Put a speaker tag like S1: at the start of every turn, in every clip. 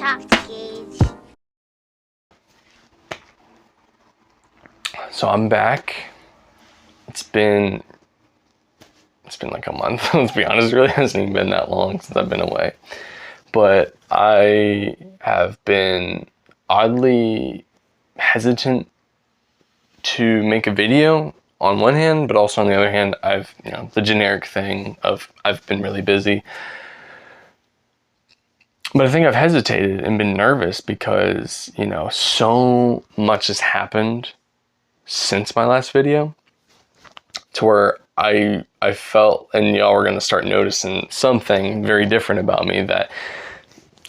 S1: talk to Gage.
S2: So I'm back. It's been like a month. Let's be honest, it really hasn't even been that long since I've been away. But I have been oddly hesitant to make a video on one hand, but also on the other hand, I've, the generic thing of I've been really busy. But I think I've hesitated and been nervous because, so much has happened since my last video to where I felt, and y'all were going to start noticing something very different about me, that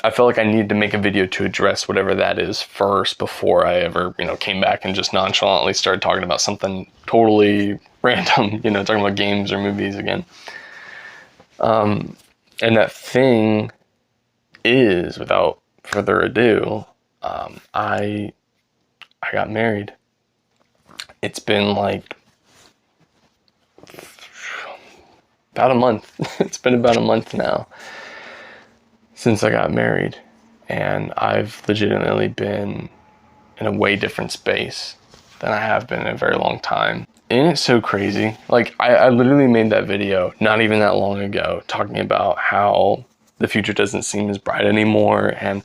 S2: I felt like I needed to make a video to address whatever that is first before I ever, came back and just nonchalantly started talking about something totally random, talking about games or movies again. And that thing is, without further ado, I got married. It's been like about a month. It's been about a month now since I got married, and I've legitimately been in a way different space than I have been in a very long time. And it's so crazy. Like, I literally made that video not even that long ago talking about how the future doesn't seem as bright anymore, and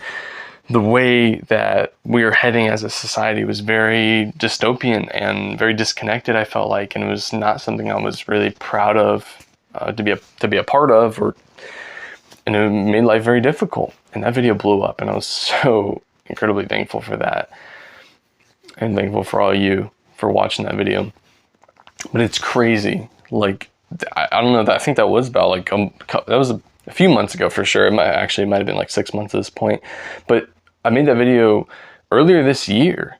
S2: the way that we are heading as a society was very dystopian and very disconnected, I felt like, and it was not something I was really proud of to be a part of, and it made life very difficult. And that video blew up, and I was so incredibly thankful for that, and thankful for all of you for watching that video. But it's crazy. Like, I don't know, I think that was about like that was a few months ago for sure. It might have been like 6 months at this point, but I made that video earlier this year,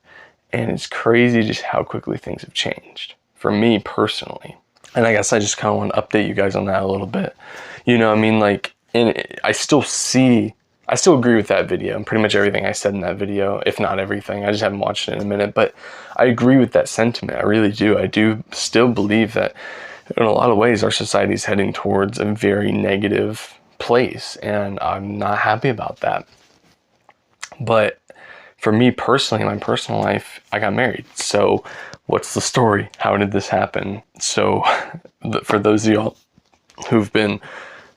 S2: and it's crazy just how quickly things have changed for me personally. And I guess I just kind of want to update you guys on that a little bit. I still agree with that video and pretty much everything I said in that video, if not everything. I just haven't watched it in a minute, but I agree with that sentiment. I really do. I do still believe that in a lot of ways our society is heading towards a very negative place, and I'm not happy about that. But for me personally, in my personal life, I got married. So what's the story? How did this happen? So for those of y'all who've been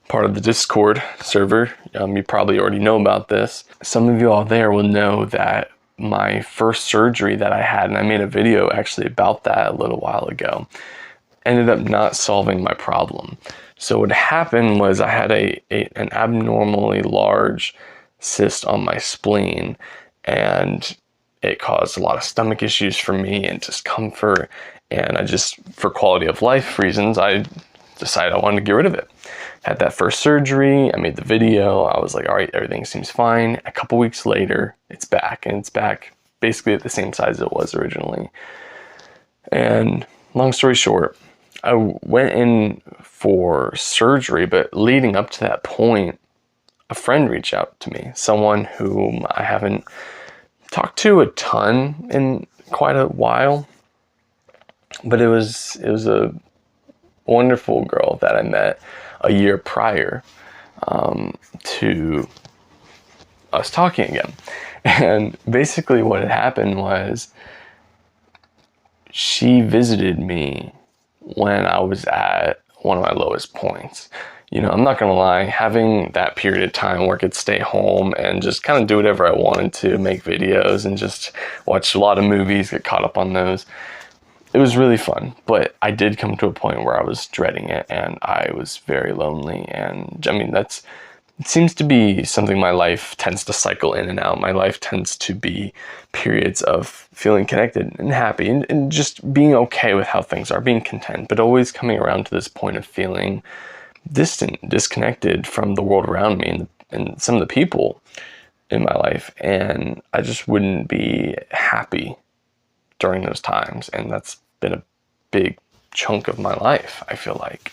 S2: part of the Discord server, you probably already know about this. Some of you all there will know that my first surgery that I had, and I made a video actually about that a little while ago, ended up not solving my problem. So what happened was I had an abnormally large cyst on my spleen, and it caused a lot of stomach issues for me and discomfort. And for quality of life reasons, I decided I wanted to get rid of it. Had that first surgery, I made the video, I was like, all right, everything seems fine. A couple weeks later, it's back, and it's back basically at the same size it was originally. And long story short, I went in for surgery, but leading up to that point, a friend reached out to me, someone whom I haven't talked to a ton in quite a while, but it was a wonderful girl that I met a year prior to us talking again. And basically what had happened was she visited me when I was at one of my lowest points. I'm not gonna lie, having that period of time where I could stay home and just kind of do whatever I wanted to, make videos and just watch a lot of movies, get caught up on those, it was really fun. But I did come to a point where I was dreading it, and I was very lonely. And I mean, it seems to be something my life tends to cycle in and out. My life tends to be periods of feeling connected and happy and just being okay with how things are, being content, but always coming around to this point of feeling distant, disconnected from the world around me and some of the people in my life. And I just wouldn't be happy during those times. And that's been a big chunk of my life, I feel like.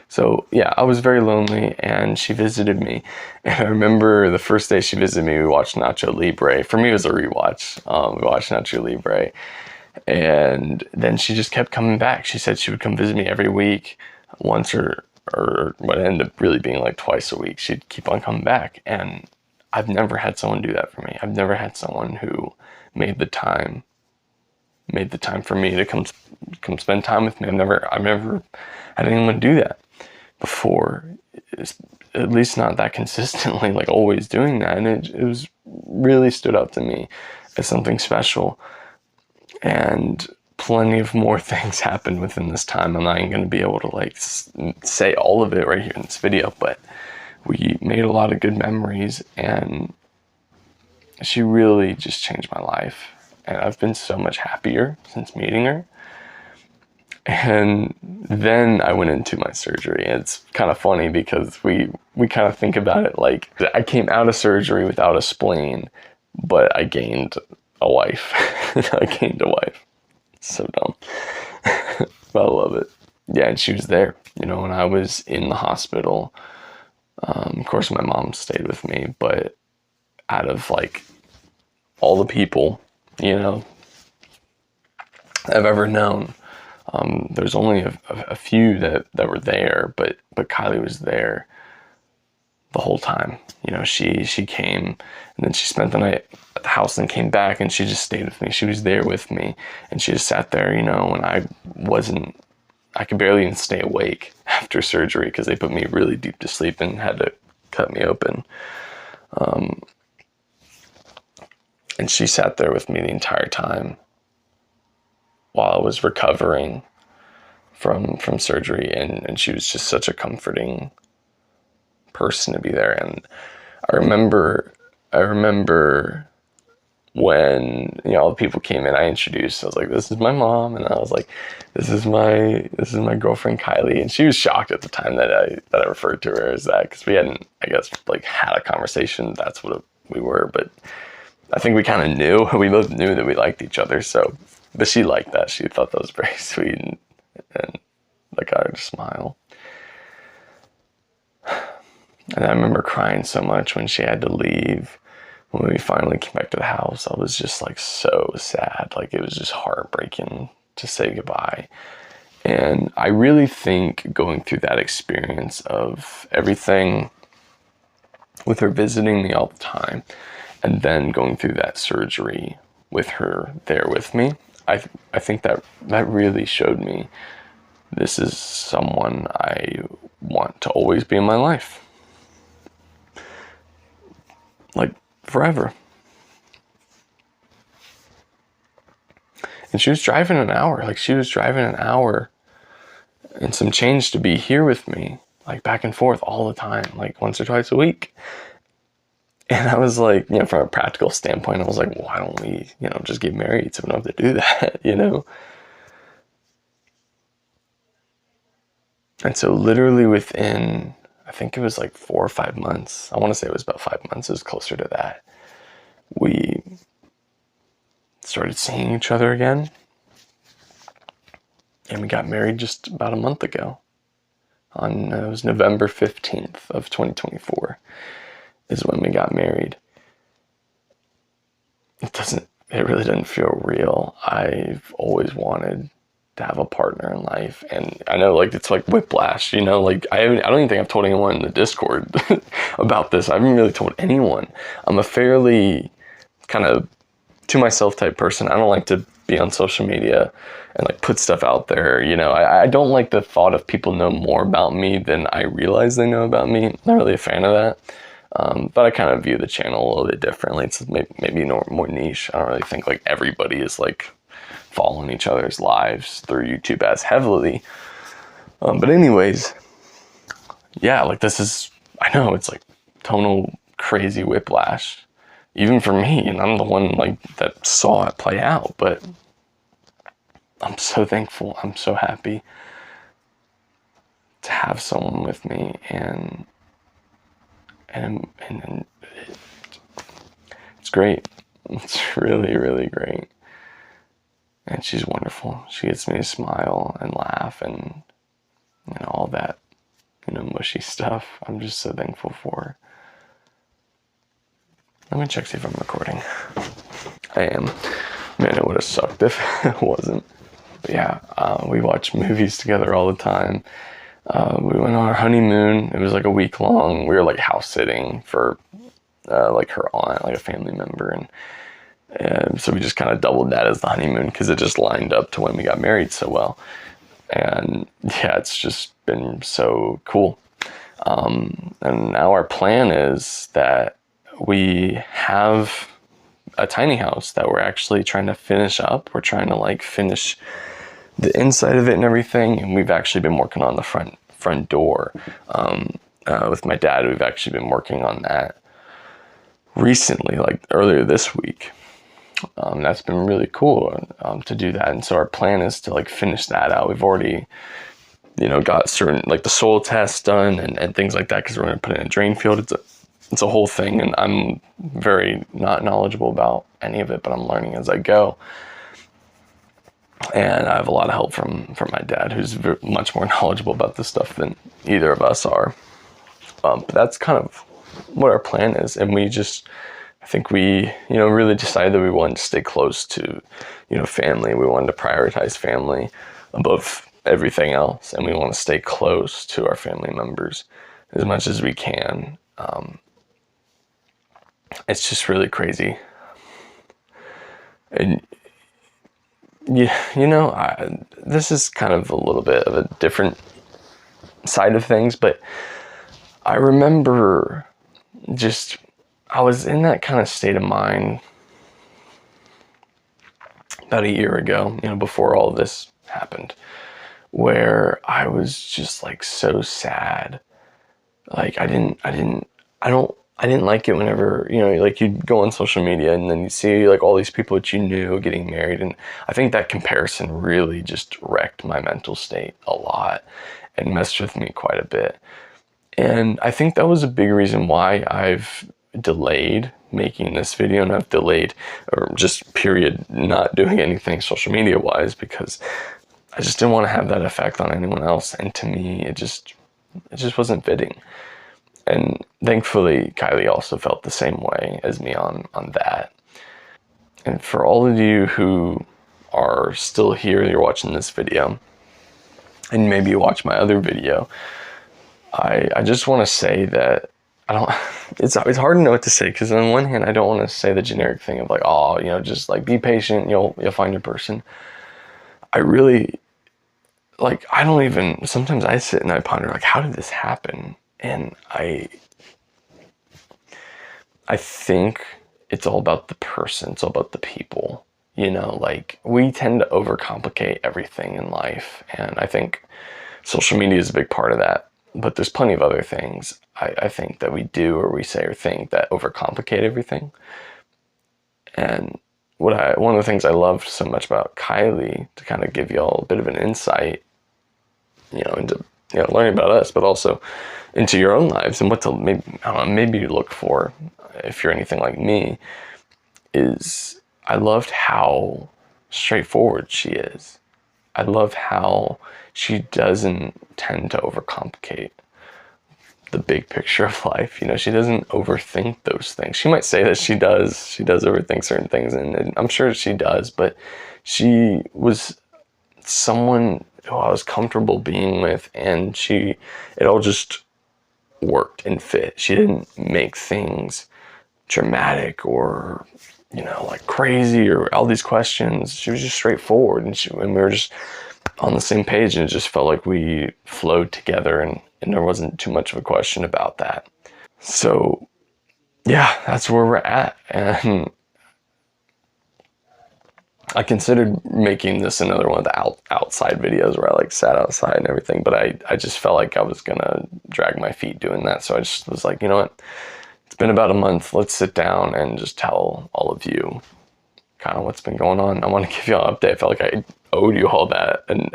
S2: So yeah, I was very lonely, and she visited me. And I remember the first day she visited me, we watched Nacho Libre. For me, it was a rewatch. We watched Nacho Libre. And then she just kept coming back. She said she would come visit me every week, once or what ended up really being like twice a week. She'd keep on coming back. And I've never had someone do that for me. I've never had someone who made the time for me to come spend time with me. I've never had anyone do that before. It's at least not that consistently, like always doing that. And it was really stood out to me as something special. And plenty of more things happened within this time. I'm not even going to be able to like say all of it right here in this video, but we made a lot of good memories, and she really just changed my life. And I've been so much happier since meeting her. And then I went into my surgery. And it's kind of funny because we kind of think about it like I came out of surgery without a spleen, but I gained a wife. I gained a wife. It's so dumb. But I love it. Yeah, and she was there. You know, when I was in the hospital, of course my mom stayed with me, but out of like all the people, you know, I've ever known, there's only a few that were there, but Kylie was there the whole time. You know, she came and then she spent the night at the house and came back, and she just stayed with me. She was there with me, and she just sat there, you know, when I could barely even stay awake after surgery because they put me really deep to sleep and had to cut me open. And she sat there with me the entire time while I was recovering from surgery, and she was just such a comforting person to be there. And I remember when, you know, all the people came in, I introduced, I was like, this is my mom, and I was like, this is my girlfriend Kylie. And she was shocked at the time that I referred to her as that, because we hadn't, I guess, like had a conversation. That's what we were, but I think we kind of knew. We both knew that we liked each other. So, but she liked that. She thought that was very sweet, and I got her to smile. And I remember crying so much when she had to leave. When we finally came back to the house, I was just like so sad. Like it was just heartbreaking to say goodbye. And I really think going through that experience of everything with her visiting me all the time, and then going through that surgery with her there with me, I think that really showed me this is someone I want to always be in my life. Like forever. And she was driving an hour. Like she was driving an hour and some change to be here with me, like back and forth all the time, like once or twice a week. And I was like, you know, from a practical standpoint, I was like, why don't we, you know, just get married so we don't have to do that, you know? And so literally within, I think it was like 4 or 5 months. I want to say it was about 5 months. It was closer to that. We started seeing each other again. And we got married just about a month ago. It was November 15th of 2024 is when we got married. It really doesn't feel real. I've always wanted to have a partner in life, and I know like it's like whiplash, you know, like I don't even think I've told anyone in the Discord about this. I haven't really told anyone. I'm a fairly kind of to myself type person. I don't like to be on social media and like put stuff out there, you know. I don't like the thought of people know more about me than I realize they know about me. Not really a fan of that. But I kind of view the channel a little bit differently. It's maybe more niche. I don't really think like everybody is like following each other's lives through YouTube as heavily. But anyways, yeah, like this is, I know it's like tonal crazy whiplash, even for me, and I'm the one like that saw it play out, but I'm so thankful. I'm so happy to have someone with me, and it's great. It's really, really great. And she's wonderful. She gets me to smile and laugh and all that, mushy stuff. I'm just so thankful for her. Let me check, see if I'm recording. I am. Man, it would have sucked if it wasn't. But yeah, we watch movies together all the time. We went on our honeymoon. It was like a week long. We were like house sitting for like her aunt, like a family member, and so we just kind of doubled that as the honeymoon because it just lined up to when we got married so well. And yeah, it's just been so cool. And now our plan is that we have a tiny house that we're actually trying to finish up. We're trying to like finish the inside of it and everything. And we've actually been working on the front door. With my dad, we've actually been working on that recently, like earlier this week. That's been really cool to do that. And so our plan is to like finish that out. We've already, got certain like the soil tests done and things like that because we're going to put in a drain field. It's a whole thing, and I'm very not knowledgeable about any of it, but I'm learning as I go. And I have a lot of help from my dad, who's much more knowledgeable about this stuff than either of us are. But that's kind of what our plan is, and I think we, really decided that we wanted to stay close to, family. We wanted to prioritize family above everything else, and we want to stay close to our family members as much as we can. It's just really crazy. And this is kind of a little bit of a different side of things, but I remember I was in that kind of state of mind about a year ago, before all of this happened, where I was just like so sad. Like I didn't like it whenever, like you'd go on social media and then you see like all these people that you knew getting married. And I think that comparison really just wrecked my mental state a lot and messed with me quite a bit. And I think that was a big reason why I've delayed making this video, and I've delayed, or just period, not doing anything social media wise, because I just didn't want to have that effect on anyone else. And to me, it just wasn't fitting. And thankfully, Kylie also felt the same way as me on that. And for all of you who are still here, you're watching this video, and maybe you watch my other video, I just want to say that it's hard to know what to say, because on one hand, I don't want to say the generic thing of like, just like be patient, you'll find your person. I really, like, sometimes I sit and I ponder, like, how did this happen? And I think it's all about the person. It's all about the people, like we tend to overcomplicate everything in life. And I think social media is a big part of that, but there's plenty of other things I think that we do or we say or think that overcomplicate everything. And one of the things I loved so much about Kylie, to kind of give y'all a bit of an insight, into learning about us, but also into your own lives and what to maybe you look for if you're anything like me, is I loved how straightforward she is. I love how she doesn't tend to overcomplicate the big picture of life. She doesn't overthink those things. She might say that she does overthink certain things, and I'm sure she does, but she was someone who I was comfortable being with, and it all just worked and fit. She didn't make things dramatic or, like crazy or all these questions. She was just straightforward, and we were just on the same page, and it just felt like we flowed together, and there wasn't too much of a question about that. So yeah, that's where we're at. And I considered making this another one of the outside videos where I like sat outside and everything, but I just felt like I was gonna drag my feet doing that. So I just was like, you know what? It's been about a month. Let's sit down and just tell all of you kind of what's been going on. I want to give you an update. I felt like I owed you all that, and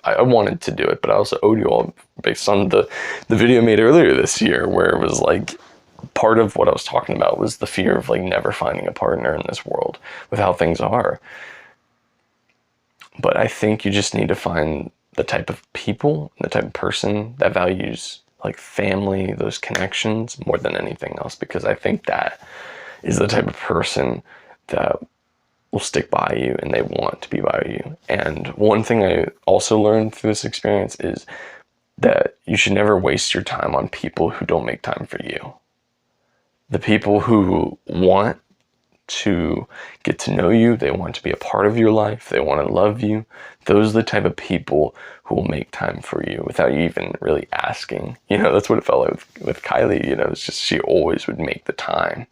S2: I wanted to do it, but I also owed you all based on the video I made earlier this year, where it was like part of what I was talking about was the fear of like never finding a partner in this world with how things are. But I think you just need to find the type of people, the type of person that values like family, those connections more than anything else, because I think that is the type of person that will stick by you and they want to be by you. And one thing I also learned through this experience is that you should never waste your time on people who don't make time for you. The people who want to get to know you, they want to be a part of your life, they want to love you, those are the type of people who will make time for you without you even really asking. You know, that's what it felt like with Kylie. You know, it's just, she always would make the time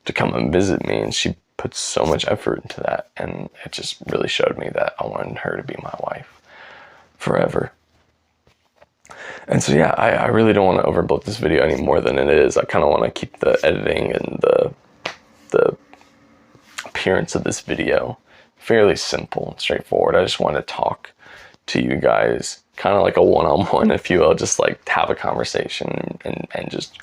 S2: to come and visit me, and she put so much effort into that, and it just really showed me that I wanted her to be my wife forever. And so yeah, I really don't want to overbook this video any more than it is. I kind of want to keep the editing and the appearance of this video fairly simple and straightforward. I just want to talk to you guys kind of like a one-on-one, if you will, just like have a conversation and just,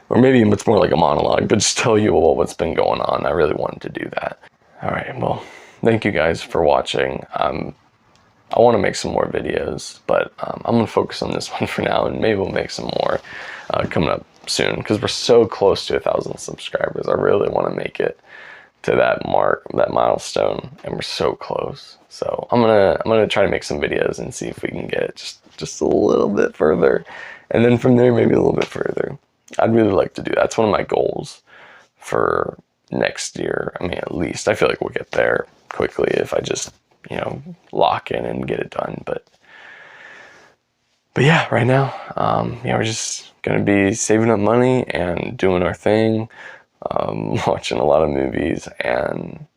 S2: or maybe it's more like a monologue, but just tell you what's been going on. I really wanted to do that. All right, well, thank you guys for watching. I want to make some more videos, but I'm going to focus on this one for now, and maybe we'll make some more coming up soon, because we're so close to 1,000 subscribers. I really want to make it to that mark, that milestone, and we're so close. So I'm gonna try to make some videos and see if we can get just a little bit further, and then from there maybe a little bit further. I'd really like to do that. That's one of my goals for next year. I mean, at least I feel like we'll get there quickly if I just, you know, lock in and get it done. But yeah, right now, yeah, we're just gonna be saving up money and doing our thing, watching a lot of movies, and,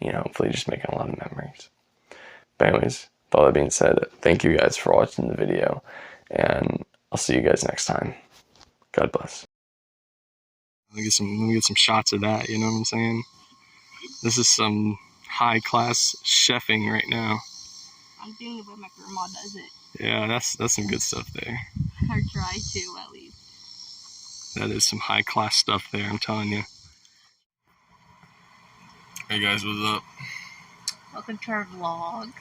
S2: you know, hopefully just making a lot of memories. But anyways, with all that being said, thank you guys for watching the video, and I'll see you guys next time. God bless. Let me get some shots of that, you know what I'm saying? This is some high-class chefing right now.
S1: I'm doing it, but my grandma does it.
S2: Yeah, that's some good stuff there.
S1: I try to, at least.
S2: That is some high-class stuff there, I'm telling you. Hey guys, what's up?
S1: Welcome to our vlog.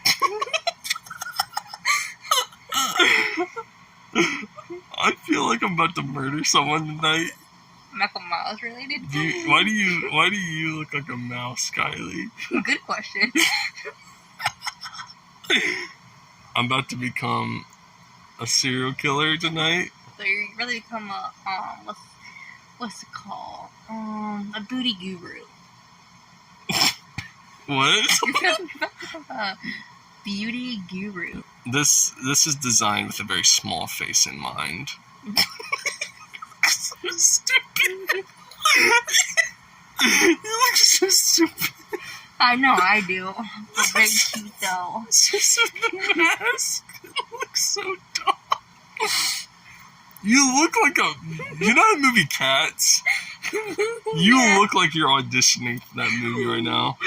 S2: I feel like I'm about to murder someone tonight.
S1: Michael Myers related?
S2: Why do you look like a mouse, Kylie?
S1: Good question.
S2: I'm about to become a serial killer tonight.
S1: So you really become a what's it called? A booty guru.
S2: What?
S1: A beauty guru.
S2: This is designed with a very small face in mind. So stupid. You look so stupid.
S1: I know, I do. It's very cute though.
S2: It's just with the mask. It looks so dumb. You look like you know the movie Cats? You look like you're auditioning for that movie right now.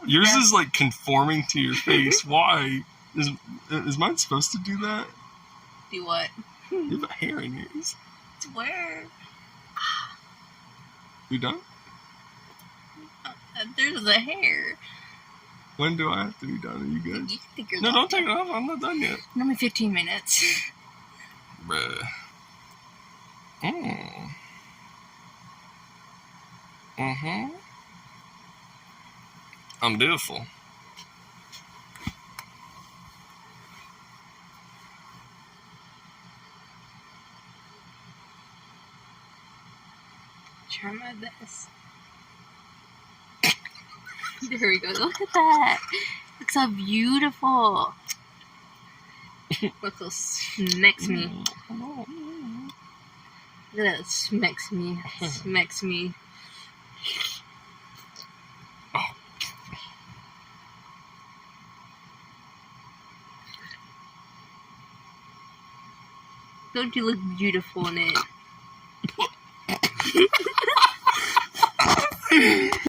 S2: Yours is like conforming to your face. Why? Is mine supposed to do that?
S1: Do what?
S2: You have a hair in yours.
S1: Where?
S2: You done?
S1: There's a hair.
S2: When do I have to be done? Are you good?
S1: You think you're
S2: No, don't take it off. I'm not done yet.
S1: Only 15 minutes.
S2: Bruh. I'm beautiful.
S1: Try my best. There we go. Look at that. Looks so beautiful. Look, so smacks me. Look at that. Smacks me. Smacks me. Don't you look beautiful in it?